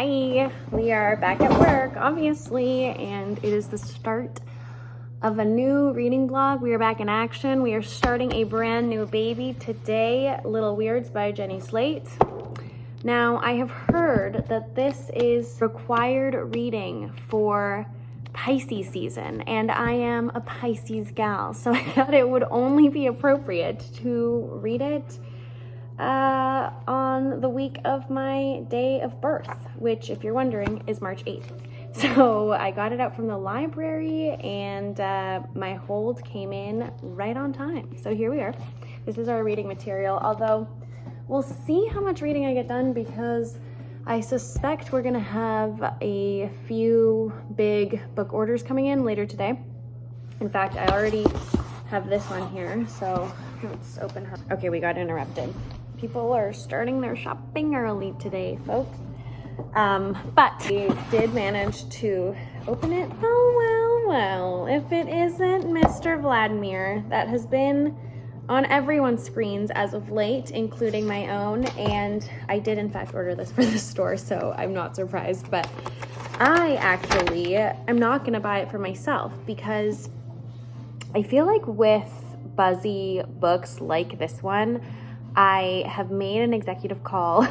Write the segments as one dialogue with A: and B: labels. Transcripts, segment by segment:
A: Hi, we are back at work, obviously, and it is the start of a new reading vlog. We are back in action. We are starting a brand new baby today, Little Weirds by Slate. Now, I have heard that this is required reading for Pisces season, and I am a Pisces gal, so I thought it would only be appropriate to read it on the week of my day of birth, which, if you're wondering, is March 8th. So I got it out from the library, and my hold came in right on time. So here we are. This is our reading material, although we'll see how much reading I get done because I suspect we're gonna have a few big book orders coming in later today. In fact, I already have this one here, so let's open her. Okay, we got interrupted. People are starting their shopping early today, folks. But we did manage to open it. Oh, well, if it isn't Mr. Vladimir, that has been on everyone's screens as of late, including my own. And I did, in fact, order this for the store, so I'm not surprised. But I'm not going to buy it for myself because I feel like with buzzy books like this one, I have made an executive call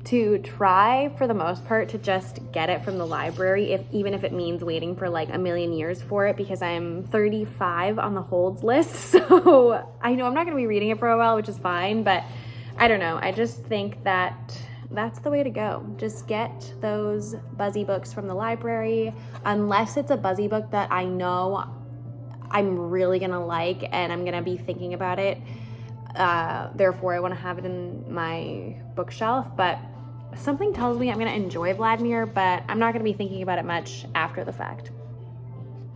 A: to try, for the most part, to just get it from the library, even if it means waiting for like a million years for it, because I'm 35 on the holds list. So I know I'm not going to be reading it for a while, which is fine, but I don't know. I just think that that's the way to go. Just get those buzzy books from the library, unless it's a buzzy book that I know I'm really going to like and I'm going to be thinking about it. Therefore, I want to have it in my bookshelf, but something tells me I'm going to enjoy Vladimir, but I'm not going to be thinking about it much after the fact.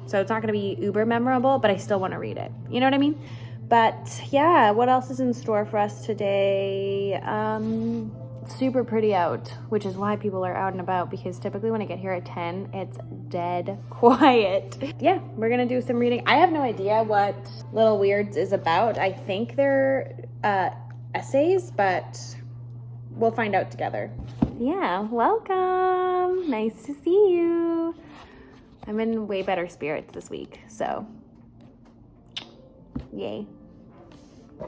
A: So it's not going to be uber memorable, but I still want to read it. You know what I mean? But yeah, what else is in store for us today? Super pretty out, which is why people are out and about, because typically when I get here at 10, it's dead quiet. Yeah, we're gonna do some reading. I have no idea what Little Weirds is about. I think they're essays, but we'll find out together. Yeah, welcome. Nice to see you. I'm in way better spirits this week, so yay.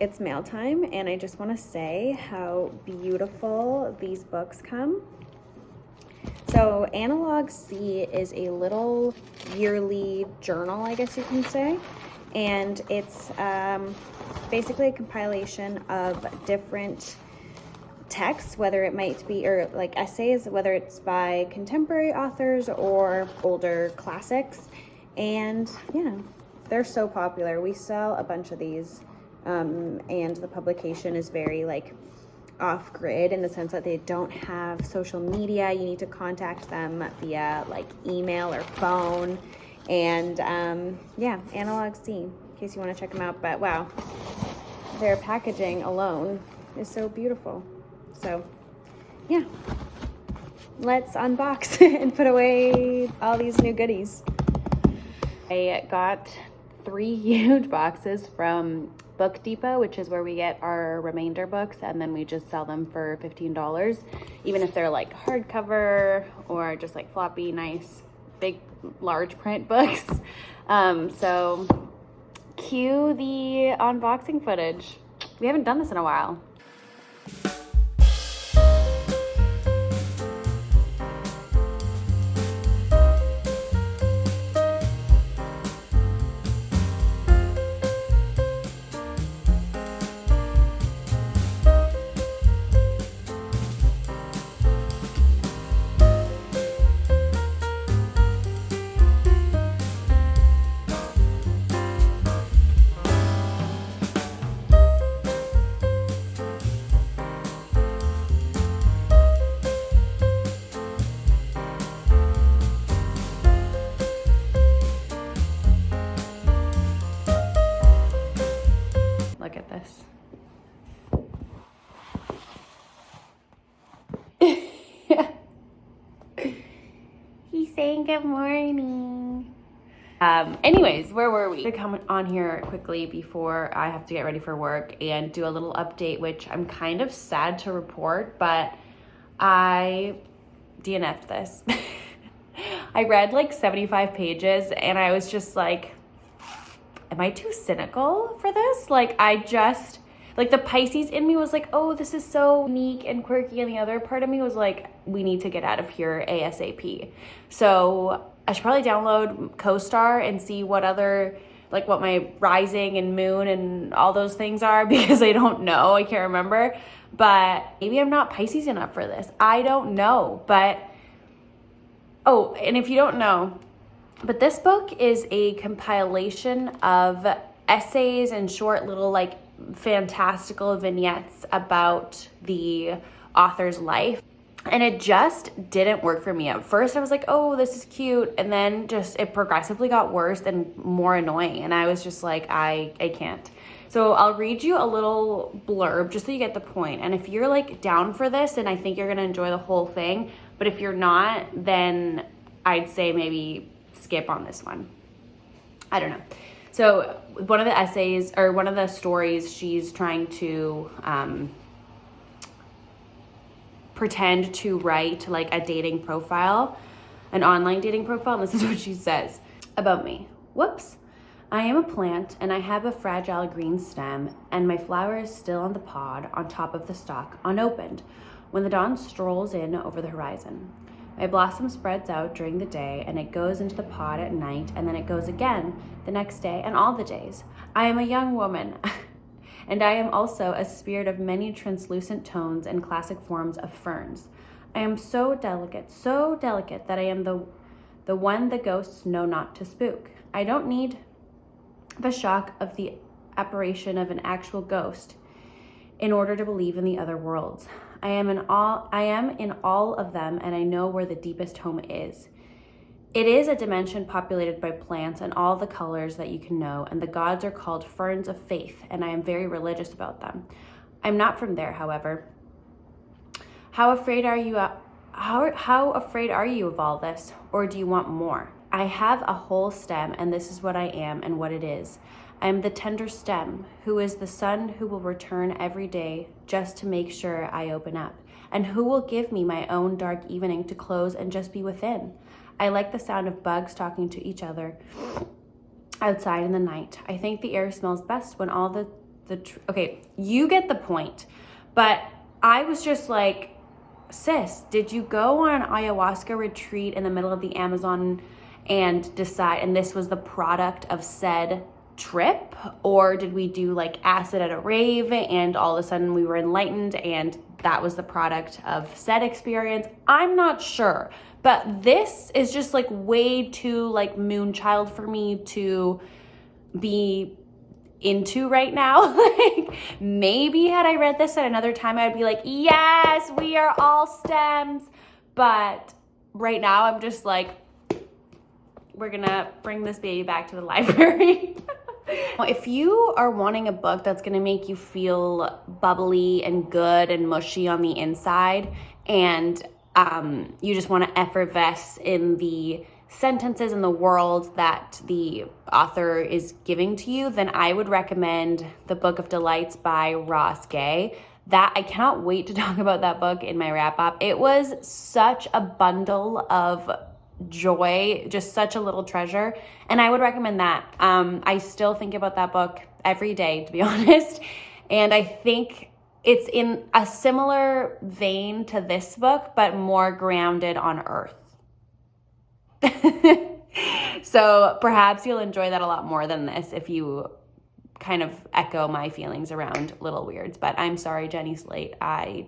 A: It's mail time, and I just want to say how beautiful these books come. So Analog C is a little yearly journal, I guess you can say, and it's basically a compilation of different texts, whether it might be, or like essays, whether it's by contemporary authors or older classics. And yeah, they're so popular. We sell a bunch of these. And the publication is very like off-grid in the sense that they don't have social media. You need to contact them via like email or phone. And yeah, Analog C, in case you want to check them out. But wow, their packaging alone is so beautiful. So yeah, let's unbox and put away all these new goodies. I got 3 huge boxes from Book Depot, which is where we get our remainder books, and then we just sell them for $15, even if they're like hardcover or just like floppy, nice, big, large print books. So cue the unboxing footage. We haven't done this in a while. Look at this. He's saying good morning. Anyways, where were we? I'm gonna come on here quickly before I have to get ready for work and do a little update, which I'm kind of sad to report, but I DNF'd this. I read like 75 pages and I was just like, am I too cynical for this? Like the Pisces in me was like, oh, this is so unique and quirky. And the other part of me was like, we need to get out of here ASAP. So I should probably download CoStar and see what other, like what my rising and moon and all those things are, because I don't know. I can't remember. But maybe I'm not Pisces enough for this. I don't know. But, oh, and if you don't know, but this book is a compilation of essays and short little like fantastical vignettes about the author's life. And it just didn't work for me. At first I was like, oh, this is cute. And then just it progressively got worse and more annoying. And I was just like, I can't. So I'll read you a little blurb just so you get the point. And if you're like down for this, and I think you're gonna enjoy the whole thing, but if you're not, then I'd say maybe skip on this one. I don't know. So one of the essays, or one of the stories, she's trying to pretend to write like a dating profile, an online dating profile. And this is what she says about me. Whoops. I am a plant and I have a fragile green stem, and my flower is still on the pod on top of the stalk, unopened, when the dawn strolls in over the horizon. My blossom spreads out during the day, and it goes into the pod at night, and then it goes again the next day and all the days. I am a young woman, and I am also a spirit of many translucent tones and classic forms of ferns. I am so delicate that I am the one the ghosts know not to spook. I don't need the shock of the apparition of an actual ghost in order to believe in the other worlds. I am in all of them, and I know where the deepest home is. It is a dimension populated by plants and all the colors that you can know, and the gods are called ferns of faith, and I am very religious about them. I'm not from there, however. How afraid are you of all this, or do you want more? I have a whole stem, and this is what I am and what it is. I am the tender stem, who is the sun who will return every day just to make sure I open up, and who will give me my own dark evening to close and just be within. I like the sound of bugs talking to each other outside in the night. I think the air smells best when all okay, you get the point. But I was just like, sis, did you go on an ayahuasca retreat in the middle of the Amazon and decide, and this was the product of said trip? Or did we do like acid at a rave and all of a sudden we were enlightened and that was the product of said experience? I'm not sure, but this is just like way too like moonchild for me to be into right now. Like maybe had I read this at another time, I'd be like, yes, we are all stems. But right now I'm just like, we're gonna bring this baby back to the library. If you are wanting a book that's gonna make you feel bubbly and good and mushy on the inside, and you just wanna effervesce in the sentences and the world that the author is giving to you, then I would recommend The Book of Delights by Ross Gay. That I cannot wait to talk about that book in my wrap up. It was such a bundle of joy, just such a little treasure, and I would recommend that. I still think about that book every day, to be honest, and I think it's in a similar vein to this book, but more grounded on earth. So perhaps you'll enjoy that a lot more than this if you kind of echo my feelings around Little Weirds. But I'm sorry, Jenny Slate. I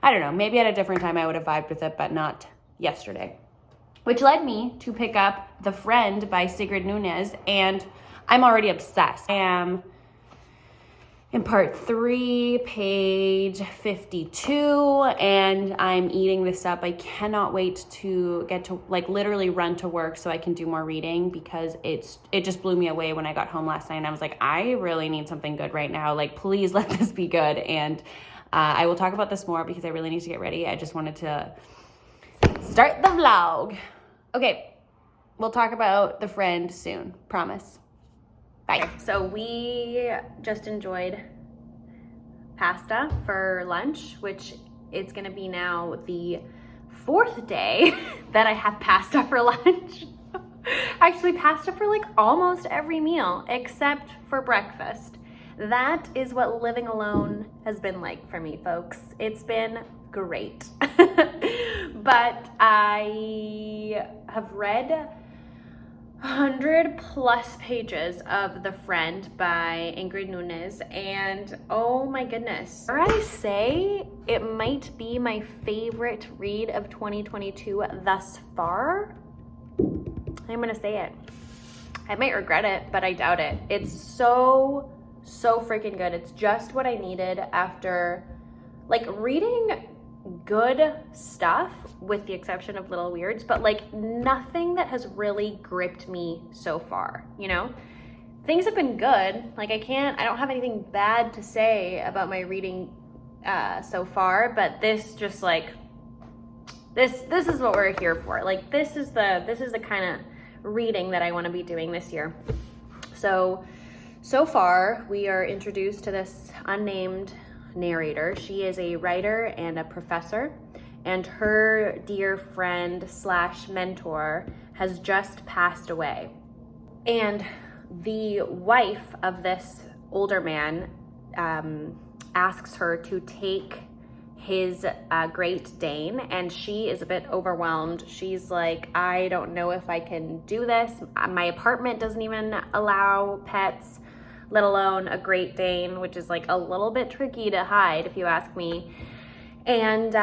A: don't know, maybe at a different time I would have vibed with it, but not yesterday. Which led me to pick up The Friend by Sigrid Nunez, and I'm already obsessed. I am in part 3, page 52, and I'm eating this up. I cannot wait to get to like literally run to work so I can do more reading, because it just blew me away when I got home last night, and I was like, I really need something good right now. Like, please let this be good. And I will talk about this more because I really need to get ready. I just wanted to start the vlog. Okay, we'll talk about The Friend soon, promise. Bye. So we just enjoyed pasta for lunch, which it's gonna be now the 4th day that I have pasta for lunch. Actually, pasta for like almost every meal except for breakfast. That is what living alone has been like for me, folks. It's been great. But I have read 100+ pages of The Friend by Ingrid Nunez, and oh my goodness. Dare I say it might be my favorite read of 2022 thus far? I'm gonna say it. I might regret it, but I doubt it. It's so freaking good. It's just what I needed after like reading good stuff, with the exception of Little Weirds, but like nothing that has really gripped me so far, you know? Things have been good. Like I don't have anything bad to say about my reading so far, but this just like, this is what we're here for. Like this is the kind of reading that I want to be doing this year. So far we are introduced to this unnamed narrator. She is a writer and a professor, and her dear friend / mentor has just passed away. And the wife of this older man asks her to take his Great Dane, and she is a bit overwhelmed. She's like, I don't know if I can do this. My apartment doesn't even allow pets, let alone a Great Dane, which is like a little bit tricky to hide if you ask me. And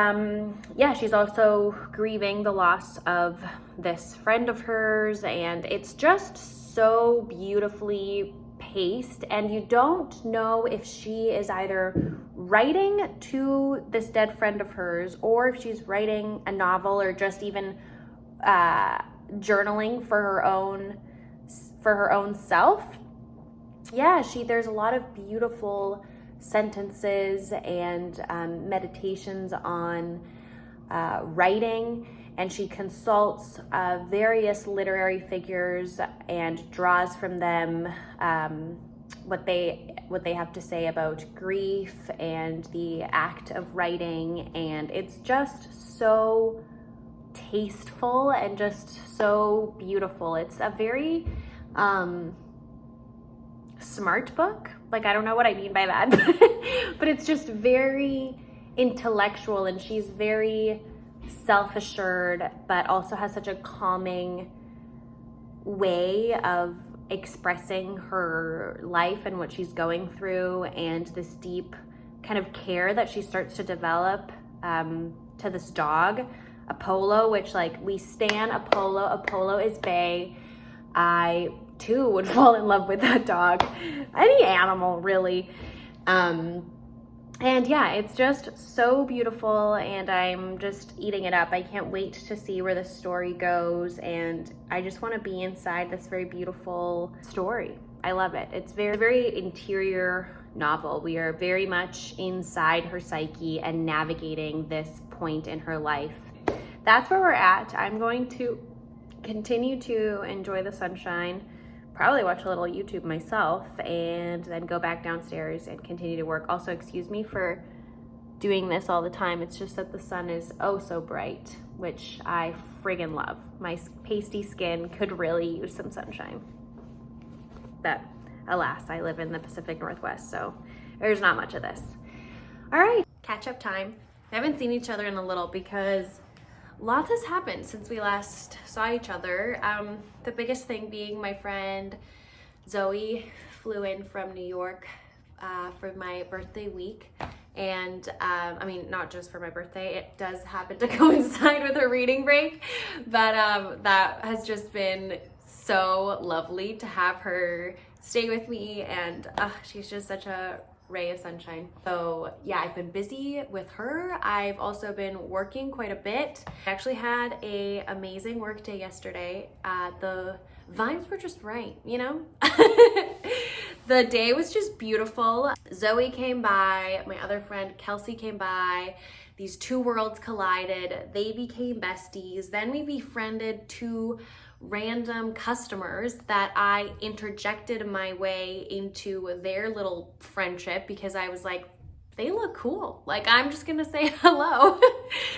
A: yeah, she's also grieving the loss of this friend of hers, and it's just so beautifully paced, and you don't know if she is either writing to this dead friend of hers or if she's writing a novel or just even journaling for her own self. Yeah, there's a lot of beautiful sentences and meditations on writing, and she consults various literary figures and draws from them what they have to say about grief and the act of writing, and it's just so tasteful and just so beautiful. It's a very smart book. Like, I don't know what I mean by that, but it's just very intellectual, and she's very self-assured, but also has such a calming way of expressing her life and what she's going through, and this deep kind of care that she starts to develop to this dog, Apollo, which like we stan Apollo. Apollo is bae. I too would fall in love with that dog, any animal really. And yeah, it's just so beautiful, and I'm just eating it up. I can't wait to see where the story goes, and I just want to be inside this very beautiful story. I love it. It's very interior novel. We are very much inside her psyche and navigating this point in her life. That's where we're at. I'm going to continue to enjoy the sunshine, probably watch a little YouTube myself, and then go back downstairs and continue to work. Also, excuse me for doing this all the time. It's just that the sun is oh so bright, which I friggin' love. My pasty skin could really use some sunshine. But alas, I live in the Pacific Northwest, so there's not much of this. All right, catch up time. We haven't seen each other in a little because lots has happened since we last saw each other. The biggest thing being my friend Zoe flew in from New York for my birthday week. And I mean, not just for my birthday, it does happen to coincide with her reading break, but that has just been so lovely to have her stay with me, and she's just such a ray of sunshine. So yeah, I've been busy with her. I've also been working quite a bit. I actually had an amazing work day yesterday. The vibes were just right, you know? The day was just beautiful. Zoe came by, my other friend Kelsey came by. These two worlds collided. They became besties. Then we befriended two random customers that I interjected my way into their little friendship because I was like,
B: they look cool. Like, I'm just gonna say hello.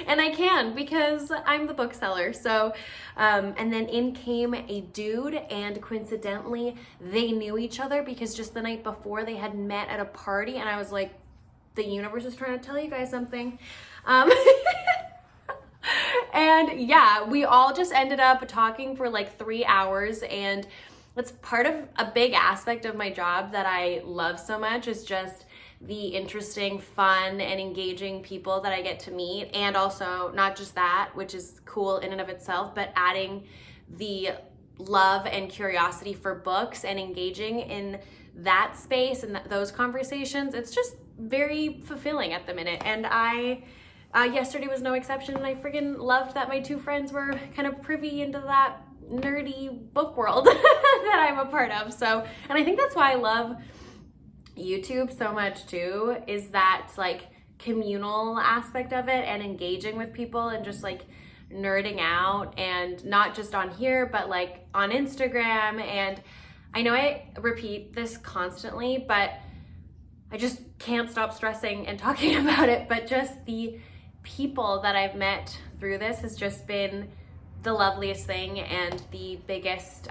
B: And I can, because I'm the bookseller. So, and then in came a dude, and coincidentally, they knew each other because just the night before they had met at a party, and I was like, the universe is trying to tell you guys something. And yeah, we all just ended up talking for like 3 hours, and that's part of a big aspect of my job that I love so much, is just the interesting, fun, and engaging people that I get to meet. And also not just that, which is cool in and of itself, but adding the love and curiosity for books and engaging in that space and those conversations. It's just very fulfilling at the minute. And yesterday was no exception, and I friggin' loved that my two friends were kind of privy into that nerdy book world that I'm a part of. So, and I think that's why I love YouTube so much too, is that like communal aspect of it, and engaging with people, and just like nerding out, and not just on here, but like on Instagram. And I know I repeat this constantly, but I just can't stop stressing and talking about it, but just the people that I've met through this has just been the loveliest thing, and the biggest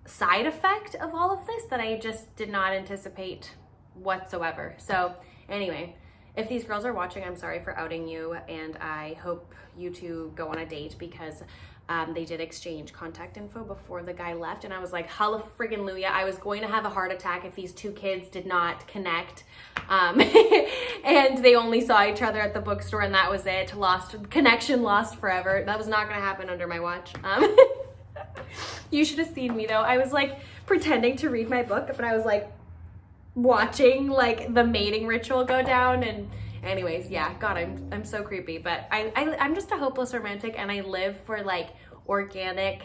B: side effect of all of this that I just did not anticipate whatsoever. So anyway, if these girls are watching, I'm sorry for outing you, and I hope you two go on a date, because they did exchange contact info before the guy left, and I was like, halla friggin' Luya, I was going to have a heart attack if these two kids did not connect. And they only saw each other at the bookstore, and that was it. Connection lost forever. That was not gonna happen under my watch. You should have seen me though. I was like pretending to read my book, but I was like watching like the mating ritual go down. And anyways, yeah, God, I'm so creepy, but I'm just a hopeless romantic, and I live for like organic,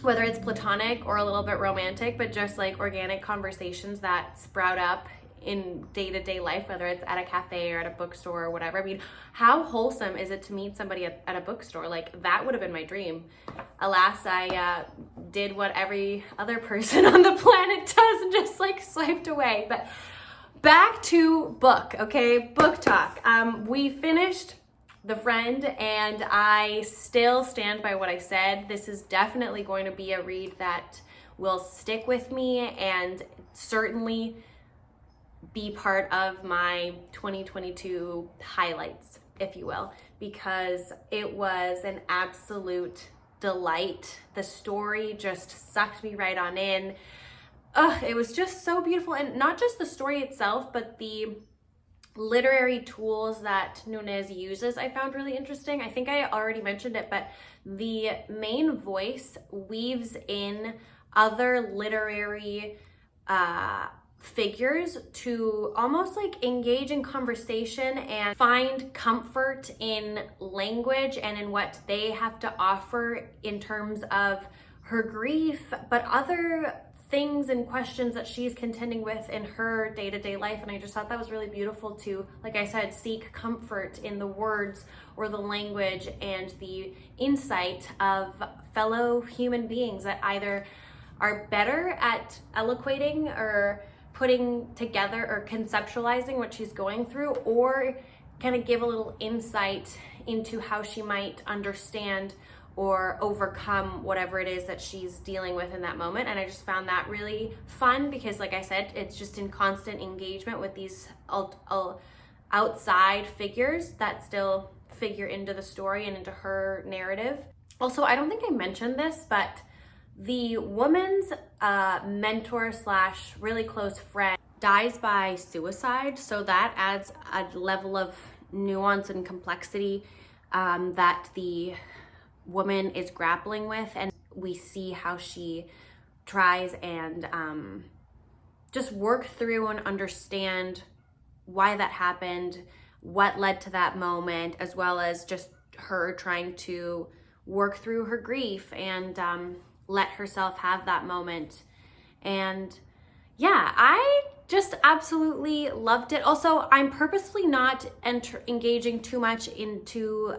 B: whether it's platonic or a little bit romantic, but just like organic conversations that sprout up in day-to-day life, whether it's at a cafe or at a bookstore or whatever. I mean, how wholesome is it to meet somebody at a bookstore? Like, that would have been my dream. Alas, I did what every other person on the planet does, and just like swiped away. But back to book, okay? Book talk. We finished The Friend, and I still stand by what I said. This is definitely going to be a read that will stick with me, and certainly be part of my 2022 highlights, if you will, because it was an absolute delight. The story just sucked me right on in. It was just so beautiful, and not just the story itself, but the literary tools that Nunez uses I found really interesting. I think I already mentioned it, but the main voice weaves in other literary figures to almost like engage in conversation and find comfort in language and in what they have to offer in terms of her grief, but other things and questions that she's contending with in her day-to-day life. And I just thought that was really beautiful to, like I said, seek comfort in the words or the language and the insight of fellow human beings that either are better at eloquating or putting together or conceptualizing what she's going through, or kind of give a little insight into how she might understand or overcome whatever it is that she's dealing with in that moment. And I just found that really fun because, like I said, it's just in constant engagement with these outside figures that still figure into the story and into her narrative. Also, I don't think I mentioned this, but the woman's mentor slash really close friend dies by suicide. So that adds a level of nuance and complexity that the woman is grappling with, and we see how she tries and just work through and understand why that happened, what led to that moment, as well as just her trying to work through her grief and let herself have that moment. And yeah, I just absolutely loved it. Also, I'm purposefully not engaging too much into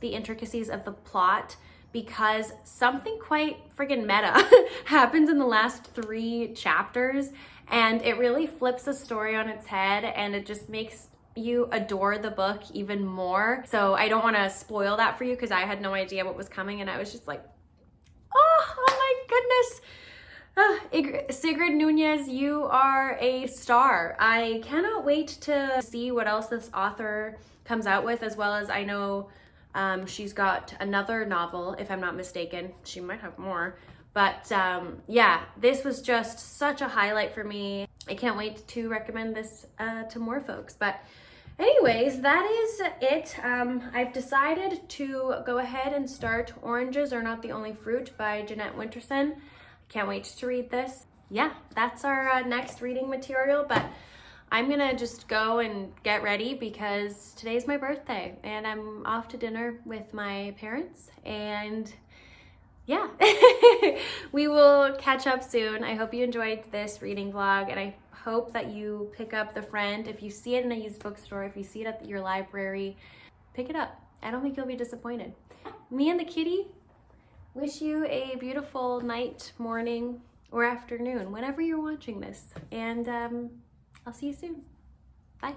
B: the intricacies of the plot because something quite friggin' meta happens in the last 3 chapters, And it really flips the story on its head, and it just makes you adore the book even more. So I don't want to spoil that for you because I had no idea what was coming, and I was just like, oh my goodness. Sigrid Nunez, you are a star. I cannot wait to see what else this author comes out with, as well as I know she's got another novel, if I'm not mistaken. She might have more. But yeah, this was just such a highlight for me. I can't wait to recommend this to more folks. But anyways, that is it. I've decided to go ahead and start Oranges Are Not the Only Fruit by Jeanette Winterson. Can't wait to read this. Yeah, that's our next reading material, but I'm gonna just go and get ready because today's my birthday and I'm off to dinner with my parents, and yeah, we will catch up soon. I hope you enjoyed this reading vlog, and I hope that you pick up The Friend. If you see it in a used bookstore, if you see it at your library, pick it up. I don't think you'll be disappointed. Me and the kitty wish you a beautiful night, morning, or afternoon, whenever you're watching this. And I'll see you soon. Bye.